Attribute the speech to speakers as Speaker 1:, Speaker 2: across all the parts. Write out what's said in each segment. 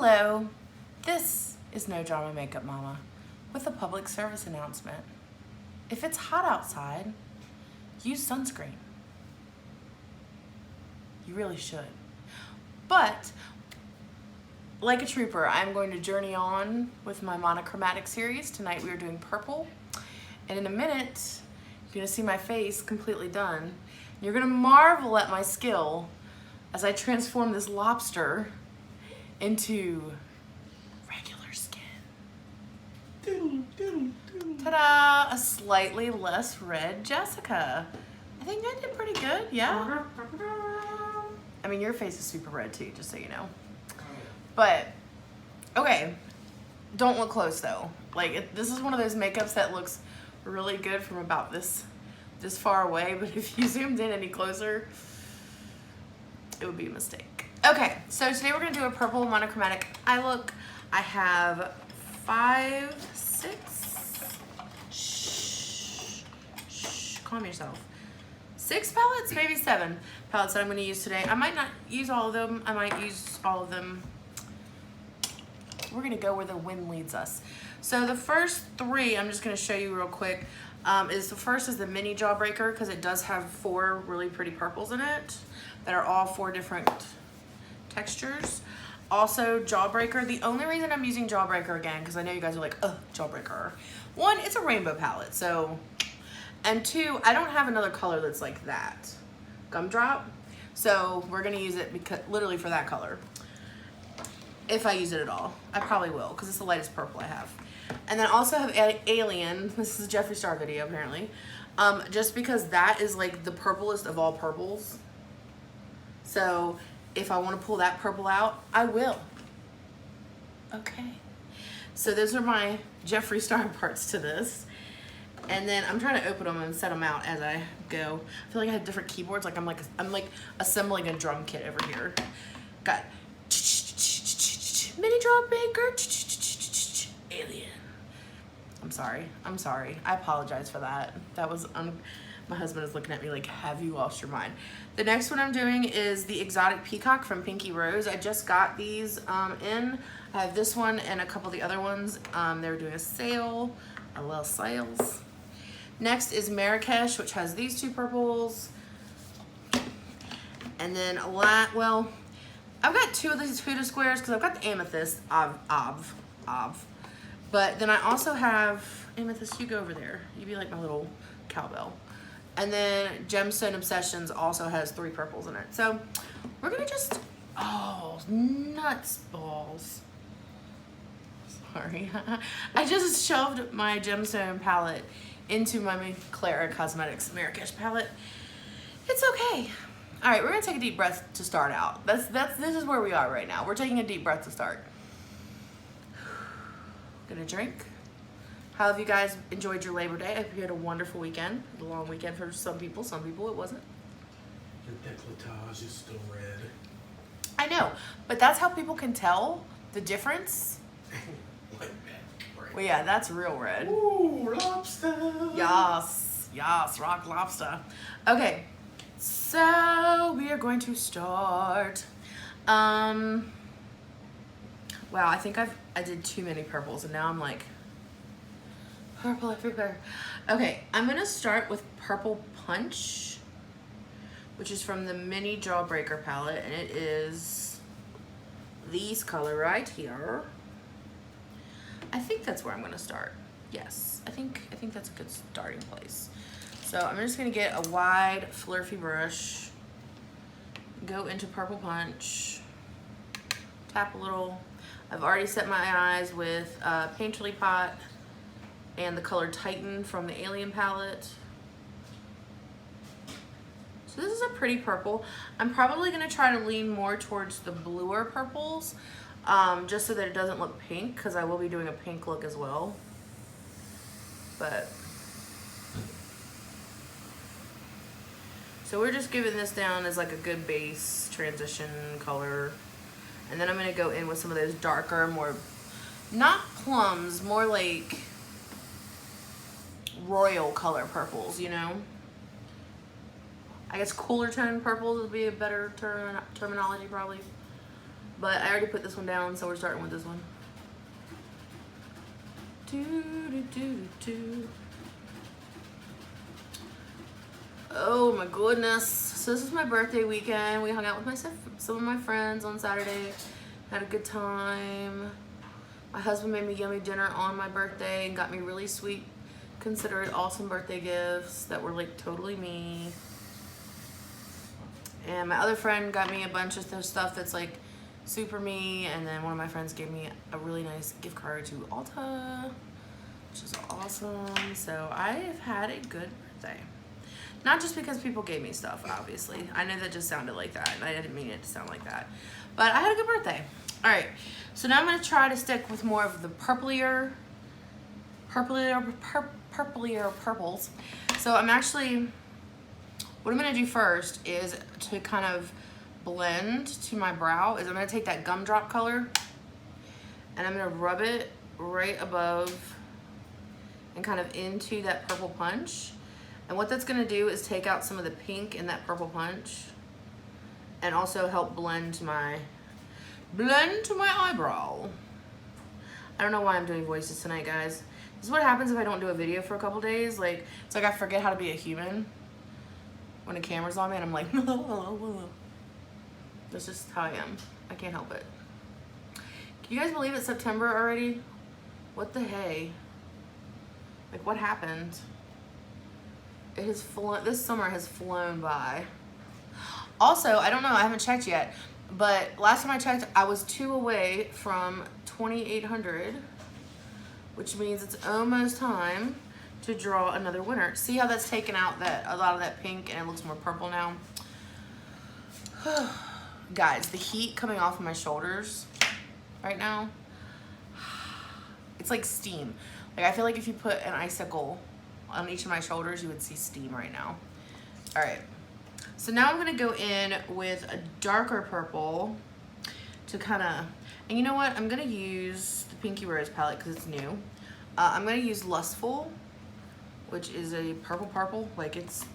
Speaker 1: Hello, this is No Drama Makeup Mama with a public service announcement. If it's hot outside, use sunscreen. You really should. But, like a trooper, I'm going to journey on with my Monochromatic series. Tonight we are doing purple, and in a minute, you're gonna see my face completely done. You're gonna marvel at my skill as I transform this lobster into regular skin. Ta-da! A slightly less red Jessica. I think I did pretty good, yeah? I mean, your face is super red too, just so you know. But, okay, don't look close though. Like, this is one of those makeups that looks really good from about this far away, but if you zoomed in any closer, it would be a mistake. Okay, so today we're gonna do a purple monochromatic eye look. I have 5, 6, calm yourself. 6 palettes, maybe 7 palettes that I'm gonna use today. I might not use all of them. I might use all of them. We're gonna go where the wind leads us. So the first 3, I'm just gonna show you real quick. The first is the mini Jawbreaker, because it does have 4 really pretty purples in it that are all 4 different textures. Also Jawbreaker. The only reason I'm using Jawbreaker again, because I know you guys are like, ugh, Jawbreaker. 1, it's a rainbow palette, so, and 2, I don't have another color that's like that. Gumdrop. So we're gonna use it because literally for that color. If I use it at all. I probably will, because it's the lightest purple I have. And then I also have Alien. This is a Jeffree Star video, apparently. Just because that is like the purplest of all purples. So if I want to pull that purple out, I will. Okay. So those are my Jeffree Star parts to this. And then I'm trying to open them and set them out as I go. I feel like I have different keyboards. Like I'm like assembling a drum kit over here. Got mini Jawbreaker, Alien. I'm sorry. I apologize for that. That was, my husband is looking at me like, have you lost your mind? The next one I'm doing is the Exotic Peacock from Pinky Rose. I just got these in. I have this one and a couple of the other ones. They were doing a sale, a little sales. Next is Marrakesh, which has these 2 purples. And then well, I've got 2 of these Huda squares because I've got the Amethyst, But then I also have, Amethyst, you go over there. You be like my little cowbell. And then Gemstone Obsessions also has 3 purples in it. So we're gonna just, oh, nuts balls. Sorry. I just shoved my Gemstone palette into my Clara Cosmetics Marrakesh palette. It's okay. All right, we're gonna take a deep breath to start out. This is where we are right now. We're taking a deep breath to start. Gonna drink. How have you guys enjoyed your Labor Day? I hope you had a wonderful weekend. A long weekend for some people it wasn't.
Speaker 2: Your décolletage is still red.
Speaker 1: I know, but that's how people can tell the difference.
Speaker 2: Like that, right?
Speaker 1: Well, yeah, that's real red.
Speaker 2: Ooh, lobster.
Speaker 1: Yes, rock lobster. Okay, so we are going to start. Wow, I think I did too many purples and now I'm like, purple everywhere. Okay, I'm gonna start with Purple Punch, which is from the mini Jawbreaker palette, and it is this color right here. I think that's where I'm gonna start. Yes, I think that's a good starting place. So I'm just gonna get a wide flurfy brush, go into Purple Punch, tap a little. I've already set my eyes with Painterly Pot and the color Titan from the Alien palette. So this is a pretty purple. I'm probably gonna try to lean more towards the bluer purples, just so that it doesn't look pink, because I will be doing a pink look as well. But, so we're just giving this down as like a good base transition color. And then I'm gonna go in with some of those darker, more, not plums, more like royal color purples, you know? I guess cooler tone purples would be a better terminology probably. But I already put this one down, so we're starting with this one. Oh my goodness. So this is my birthday weekend. We hung out with some of my friends on Saturday. Had a good time. My husband made me yummy dinner on my birthday and got me really sweet, considerate, awesome birthday gifts that were like totally me. And my other friend got me a bunch of stuff that's like super me. And then one of my friends gave me a really nice gift card to Ulta, which is awesome. So I've had a good birthday. Not just because people gave me stuff, obviously. I know that just sounded like that, and I didn't mean it to sound like that. But I had a good birthday. All right, so now I'm gonna try to stick with more of the purplier purples. So I'm actually, what I'm gonna do first is to kind of blend to my brow, is I'm gonna take that gumdrop color, and I'm gonna rub it right above and kind of into that purple punch. And what that's gonna do is take out some of the pink in that purple punch and also help blend to my eyebrow. I don't know why I'm doing voices tonight, guys. This is what happens if I don't do a video for a couple days. Like, it's like I forget how to be a human when a camera's on me and I'm like, that's just how I am. I can't help it. Can you guys believe it's September already? What the hey? Like, what happened? It has flown, this summer has flown by. Also, I don't know, I haven't checked yet, but last time I checked, I was 2 away from 2,800, which means it's almost time to draw another winner. See how that's taken out a lot of that pink and it looks more purple now? Guys, the heat coming off of my shoulders right now, it's like steam. Like, I feel like if you put an icicle on each of my shoulders, you would see steam right now. All right, so now I'm gonna go in with a darker purple to kind of, and you know what? I'm gonna use the Pinky Rose palette because it's new. I'm gonna use Lustful, which is a purple, like it's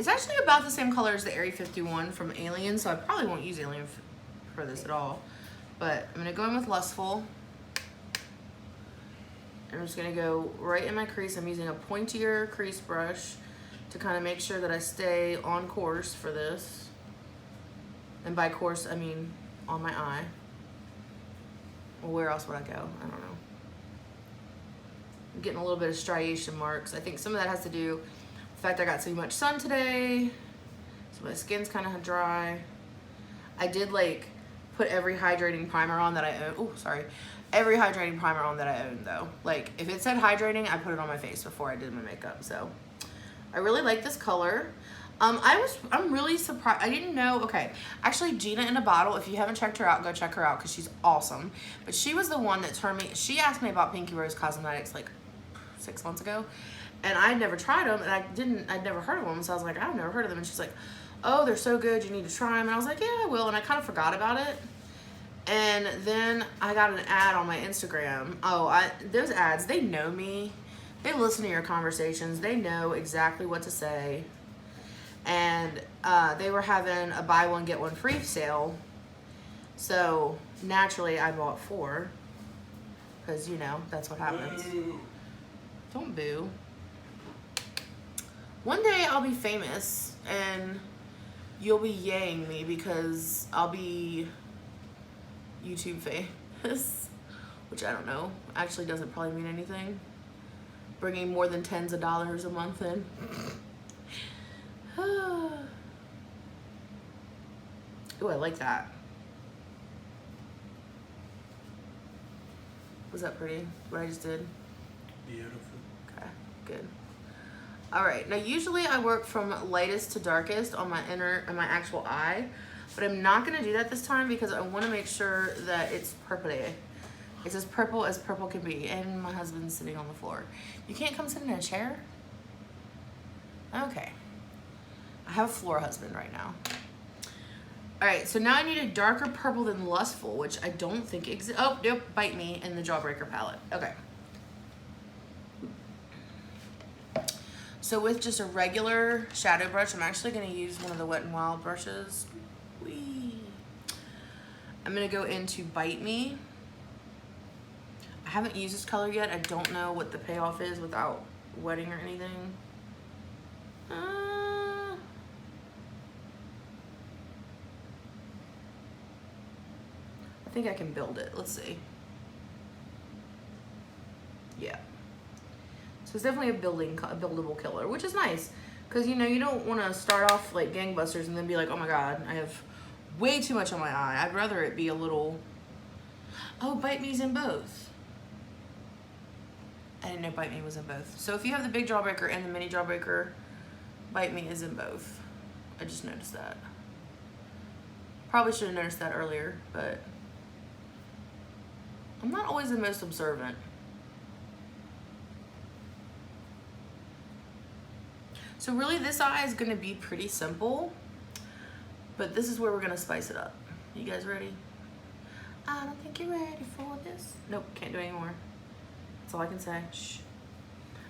Speaker 1: actually about the same color as the Area 51 from Alien, so I probably won't use Alien for this at all. But I'm gonna go in with Lustful. I'm just gonna go right in my crease. I'm using a pointier crease brush to kind of make sure that I stay on course for this. And by course, I mean on my eye. Well, where else would I go? I don't know. I'm getting a little bit of striation marks. I think some of that has to do with the fact I got so much sun today. So my skin's kind of dry. I did like put every hydrating primer on that I own. Oh, sorry. Every hydrating primer on that I own though. Like if it said hydrating, I put it on my face before I did my makeup. So I really like this color. I'm really surprised. I didn't know. Okay, actually Gina in a Bottle, if you haven't checked her out, go check her out because she's awesome. But she was the one that turned me, she asked me about Pinky Rose Cosmetics like 6 months ago. And I'd never tried them and I'd never heard of them. So I was like, I've never heard of them. And she's like, oh, they're so good, you need to try them. And I was like, yeah, I will. And I kind of forgot about it. And then I got an ad on my Instagram. Oh, those ads, they know me. They listen to your conversations. They know exactly what to say. And they were having a buy one, get one free sale. So naturally I bought 4. Because, you know, that's what happens.
Speaker 2: Boo.
Speaker 1: Don't boo. One day I'll be famous and you'll be yaying me because I'll be YouTube famous, which I don't know, actually doesn't probably mean anything. Bringing more than tens of dollars a month in. Ooh, I like that. Was that pretty, what I just did?
Speaker 2: Beautiful.
Speaker 1: Okay, good. All right, now usually I work from lightest to darkest on my actual eye, but I'm not gonna do that this time because I wanna make sure that it's purpley. It's as purple can be, and my husband's sitting on the floor. You can't come sit in a chair? Okay. I have a floor husband right now. All right, so now I need a darker purple than Lustful, which I don't think exists. Oh, nope, Bite Me in the Jawbreaker palette. Okay. So with just a regular shadow brush, I'm actually gonna use one of the Wet n Wild brushes. Whee! I'm gonna go into Bite Me. I haven't used this color yet. I don't know what the payoff is without wetting or anything. I think I can build it. Let's see. Yeah. So it's definitely a buildable killer, which is nice. Because, you know, you don't want to start off like gangbusters and then be like, oh my god, I have way too much on my eye. I'd rather it be a little... Oh, Bite Me's in both. I didn't know Bite Me was in both. So if you have the big jawbreaker and the mini jawbreaker, Bite Me is in both. I just noticed that. Probably should have noticed that earlier, but I'm not always the most observant. So really this eye is gonna be pretty simple, but this is where we're gonna spice it up. You guys ready? I don't think you're ready for this. Nope, can't do it anymore. That's all I can say. Shh.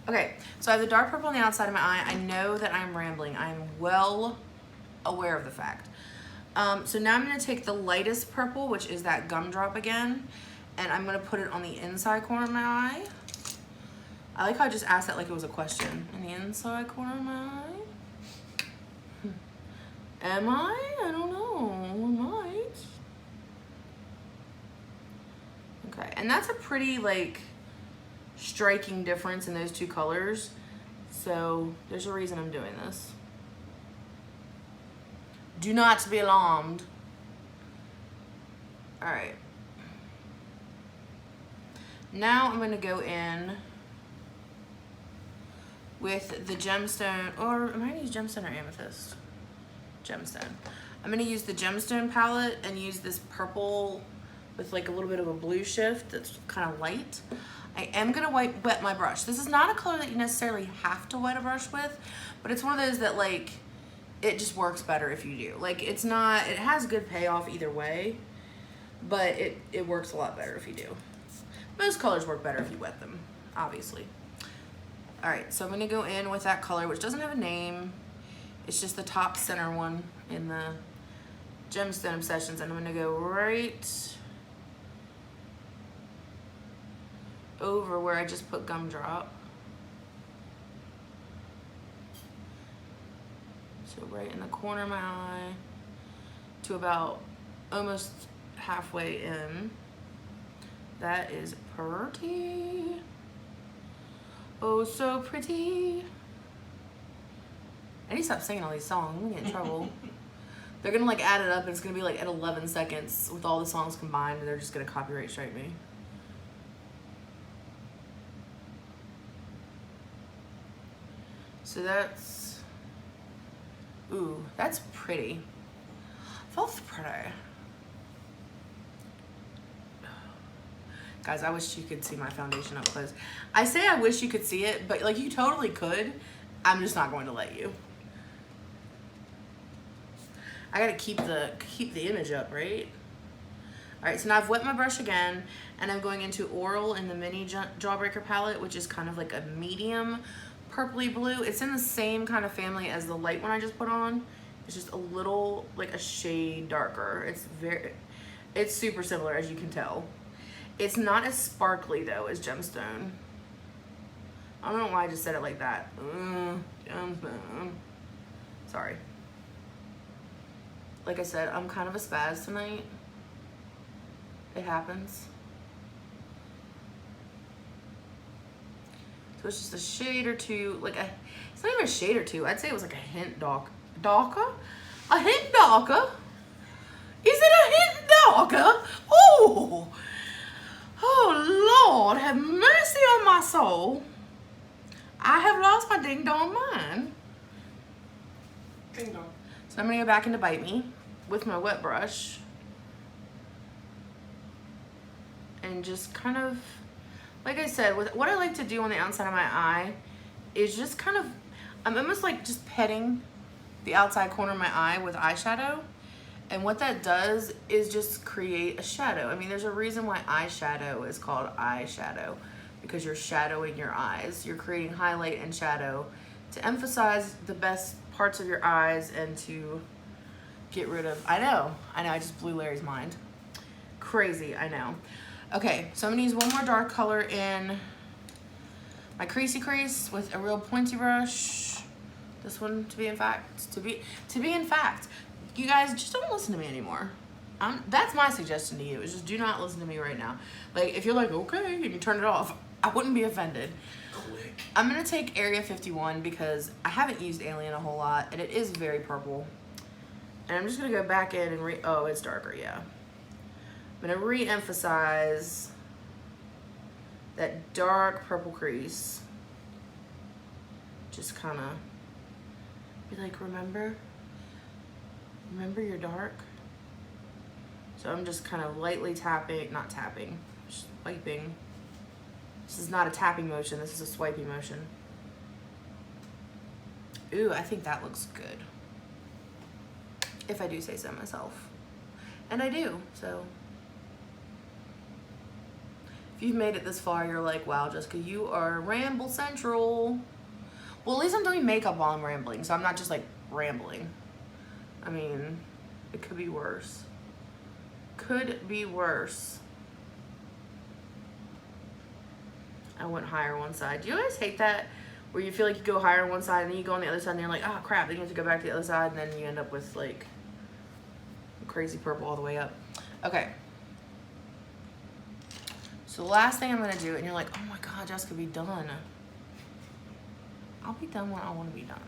Speaker 1: Okay, so I have the dark purple on the outside of my eye. I know that I'm rambling. I'm well aware of the fact. So now I'm gonna take the lightest purple, which is that gumdrop again, and I'm gonna put it on the inside corner of my eye. I like how I just asked that like it was a question. In the inside corner of my eye? Am I? I don't know. I might. Okay, and that's a pretty like striking difference in those two colors. So there's a reason I'm doing this. Do not be alarmed. All right. Now I'm gonna go in with the gemstone, or am I gonna use gemstone or amethyst? Gemstone. I'm gonna use the gemstone palette and use this purple with like a little bit of a blue shift that's kind of light. I am gonna wet my brush. This is not a color that you necessarily have to wet a brush with, but it's one of those that like, it just works better if you do. Like it's not, it has good payoff either way, but it works a lot better if you do. Most colors work better if you wet them, obviously. All right, so I'm gonna go in with that color, which doesn't have a name. It's just the top center one in the Gemstone Obsessions. And I'm gonna go right over where I just put gumdrop. So right in the corner of my eye to about almost halfway in. That is pretty. Oh, so pretty. I need to stop singing all these songs. I'm gonna get in trouble. They're gonna like add it up and it's gonna be like at 11 seconds with all the songs combined and they're just gonna copyright strike me. So that's, ooh, that's pretty. That's pretty. Guys, I wish you could see my foundation up close. I say I wish you could see it, but like you totally could. I'm just not going to let you. I gotta keep the image up, right? All right, so now I've wet my brush again, and I'm going into Oral in the mini Jawbreaker palette, which is kind of like a medium purpley blue. It's in the same kind of family as the light one I just put on. It's just a little, like a shade darker. It's super similar, as you can tell. It's not as sparkly though as Gemstone. I don't know why I just said it like that. Gemstone. Sorry. Like I said, I'm kind of a spaz tonight. It happens. So it's just a shade or two, like it's not even a shade or two. I'd say it was like a hint darker? A hint darker? Is it a hint darker? Oh! Oh Lord, have mercy on my soul. I have lost my ding dong mind.
Speaker 2: Ding dong.
Speaker 1: So I'm gonna go back into Bite Me with my wet brush. And just kind of, like I said, with what I like to do on the outside of my eye is just kind of, I'm almost like just petting the outside corner of my eye with eyeshadow. And what that does is just create a shadow. I mean, there's a reason why eyeshadow is called eyeshadow, because you're shadowing your eyes. You're creating highlight and shadow to emphasize the best parts of your eyes and to get rid of, I know, I just blew Larry's mind. Crazy, I know. Okay, so I'm gonna use one more dark color in my creasy crease with a real pointy brush. This one, to be in fact. You guys, just don't listen to me anymore. That's my suggestion to you, is just do not listen to me right now. Like, if you're like, okay, and you turn it off, I wouldn't be offended.
Speaker 2: Click.
Speaker 1: I'm gonna take Area 51 because I haven't used Alien a whole lot, and it is very purple. And I'm just gonna go back in and oh, it's darker, yeah. I'm gonna re-emphasize that dark purple crease. Just kinda be like, remember you're dark? So I'm just kind of lightly tapping, not tapping, just swiping. This is not a tapping motion, this is a swiping motion. Ooh, I think that looks good. If I do say so myself. And I do, so. If you've made it this far, you're like, wow, Jessica, you are ramble central. Well, at least I'm doing makeup while I'm rambling, so I'm not just like rambling. I mean, it could be worse. Could be worse. I went higher one side. Do you guys hate that? Where you feel like you go higher on one side and then you go on the other side and you're like, oh crap, then you have to go back to the other side and then you end up with like crazy purple all the way up. Okay. So the last thing I'm gonna do, and you're like, oh my God, Jessica, be done. I'll be done when I wanna be done.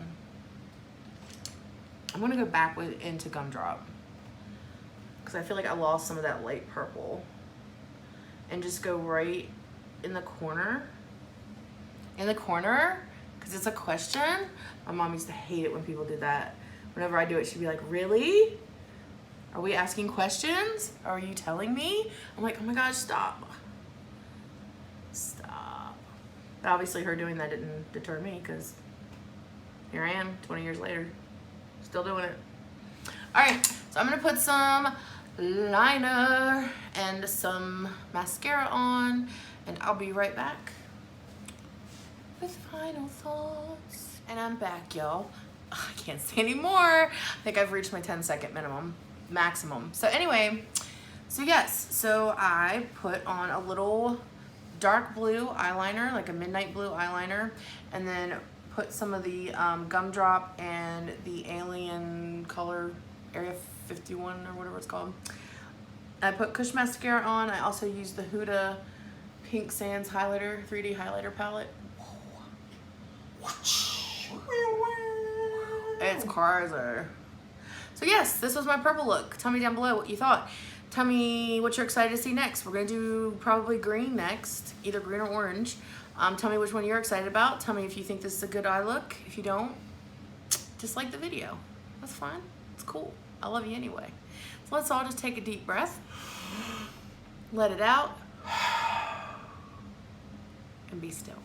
Speaker 1: I'm gonna go back into Gumdrop because I feel like I lost some of that light purple, and just go right in the corner. In the corner, because it's a question. My mom used to hate it when people did that. Whenever I do it, she'd be like, really? Are we asking questions? Are you telling me? I'm like, oh my gosh, stop. Stop. But obviously her doing that didn't deter me, because here I am 20 years later, still doing it. All right, so I'm gonna put some liner and some mascara on, and I'll be right back with final thoughts. And I'm back, y'all. I can't say anymore. I think I've reached my 10-second maximum. So anyway, so yes, so I put on a little dark blue eyeliner, like a midnight blue eyeliner, and then put some of the Gumdrop and the Alien color, Area 51 or whatever it's called. I put Kush mascara on. I also used the Huda Pink Sands highlighter, 3D highlighter palette. It's crazy. So yes, this was my purple look. Tell me down below what you thought. Tell me what you're excited to see next. We're gonna do probably green next, either green or orange. Tell me which one you're excited about. Tell me if you think this is a good eye look. If you don't, dislike the video. That's fine, it's cool. I love you anyway. So let's all just take a deep breath, let it out, and be still.